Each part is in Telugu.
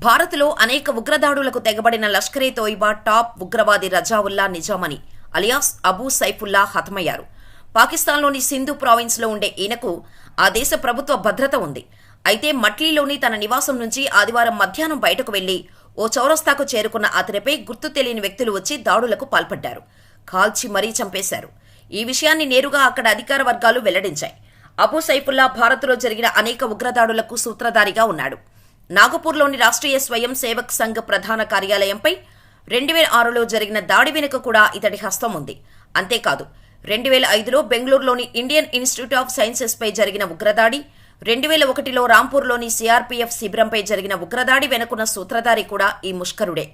భారత్లో అనేక ఉగ్రదాడులకు తెగబడిన లష్కరే తోయిబా టాప్ ఉగ్రవాది రజావుల్లా నిజామని అలియాస్ అబూ సైఫుల్లా హతమయ్యారు. పాకిస్తాన్లోని సింధు ప్రావిన్స్లో ఉండే ఈయనకు ఆ దేశ ప్రభుత్వ భద్రత ఉంది. అయితే మట్లీలోని తన నివాసం నుంచి ఆదివారం మధ్యాహ్నం బయటకు వెళ్లి ఓ చౌరస్తాకు చేరుకున్న అతనిపై గుర్తు తెలియని వ్యక్తులు వచ్చి దాడులకు పాల్పడ్డారు. కాల్చి మరీ చంపేశారు. ఈ విషయాన్ని నేరుగా అక్కడ అధికార వర్గాలు వెల్లడించాయి. అబూ సైఫుల్లా భారత్లో జరిగిన అనేక ఉగ్రదాడులకు సూత్రధారిగా ఉన్నాడు. నాగపూర్లోని రాష్ట్రీయ స్వయం సేవక్ సంఘ్ ప్రధాన కార్యాలయంపై 2006లో జరిగిన దాడి వెనుక కూడా ఇతడి హస్తం ఉంది. అంతేకాదు 2005లో బెంగళూరులోని ఇండియన్ ఇన్స్టిట్యూట్ ఆఫ్ సైన్సెస్పై జరిగిన ఉగ్రదాడి, 2001లో రాంపూర్లోని సిఆర్పీఎఫ్ శిబిరంపై జరిగిన ఉగ్రదాడి వెనుకున్న సూత్రధారి కూడా ఈ ముష్కరుడే.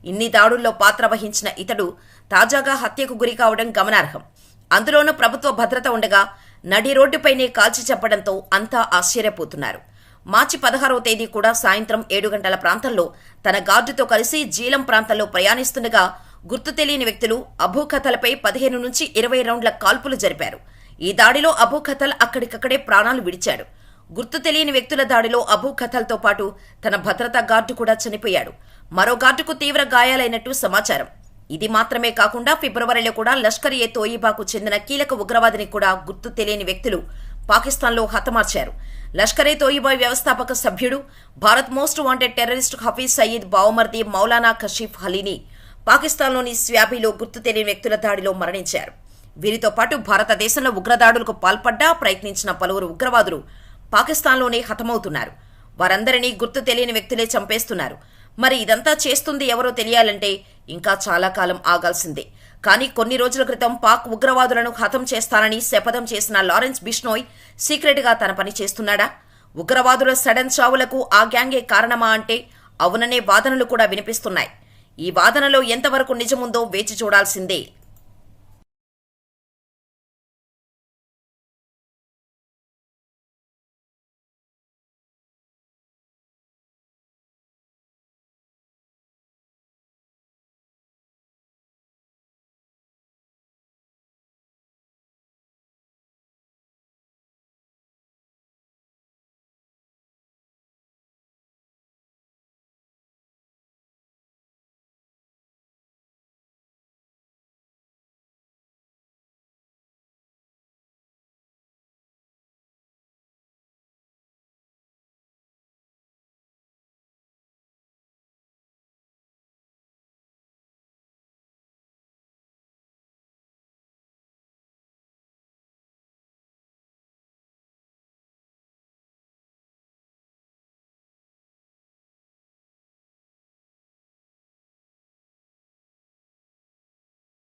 ఇన్ని దాడుల్లో పాత్ర వహించిన ఇతడు తాజాగా హత్యకు గురి కావడం గమనార్హం. అందులోనూ ప్రభుత్వ భద్రత ఉండగా నడి రోడ్డుపైనే కాల్చి చెప్పడంతో అంతా ఆశ్చర్యపోతున్నారు. మార్చి 16వ తేదీ కూడా సాయంత్రం 7 గంటల ప్రాంతంలో తన గార్డుతో కలిసి జీలం ప్రాంతంలో ప్రయాణిస్తుండగా గుర్తు తెలియని వ్యక్తులు అబూ ఖతల్పై 15 నుంచి 20 రౌండ్ల కాల్పులు జరిపారు. ఈ దాడిలో అబూ ఖతల్ అక్కడికక్కడే ప్రాణాలు విడిచాడు. గుర్తు తెలియని వ్యక్తుల దాడిలో అబూ ఖతల్తో పాటు తన భద్రతా గార్డు కూడా చనిపోయాడు. మరో గార్డుకు తీవ్ర గాయాలైనట్టు సమాచారం. ఇది మాత్రమే కాకుండా ఫిబ్రవరిలో కూడా లష్కర్ ఏ తోయిబాకు చెందిన కీలక ఉగ్రవాదిని కూడా గుర్తు తెలియని వ్యక్తులు పాకిస్తాన్లో హతమార్చారు. లష్కర్ ఏ తోయిబా వ్యవస్థాపక సభ్యుడు, Bharat most wanted terrorist Hafiz Saeed బావమర్ది మౌలానా కషీఫ్ అలీని పాకిస్తాన్లోని స్వాబీలో గుర్తు తెలియని వ్యక్తుల దాడిలో మరణించారు. వీరితో పాటు భారతదేశంలో ఉగ్రదాడులకు పాల్పడ్డా ప్రయత్నించిన పలువురు ఉగ్రవాదులు పాకిస్తాన్లోనే హతమవుతున్నారు. వారందరినీ గుర్తు తెలియని వ్యక్తులే చంపేస్తున్నారు. మరి ఇదంతా చేస్తుంది ఎవరో తెలియాలంటే ఇంకా చాలా కాలం ఆగాల్సిందే. కానీ కొన్ని రోజుల క్రితం పాక్ ఉగ్రవాదులను హతం చేస్తానని శపథం చేసిన లారెన్స్ బిష్నోయ్ సీక్రెట్గా తన పని చేస్తున్నాడా? ఉగ్రవాదుల సడన్ చావులకు ఆ గ్యాంగే కారణమా అంటే అవుననే వాదనలు కూడా వినిపిస్తున్నాయి. ఈ వాదనలో ఎంతవరకు నిజముందో వేచి చూడాల్సిందే.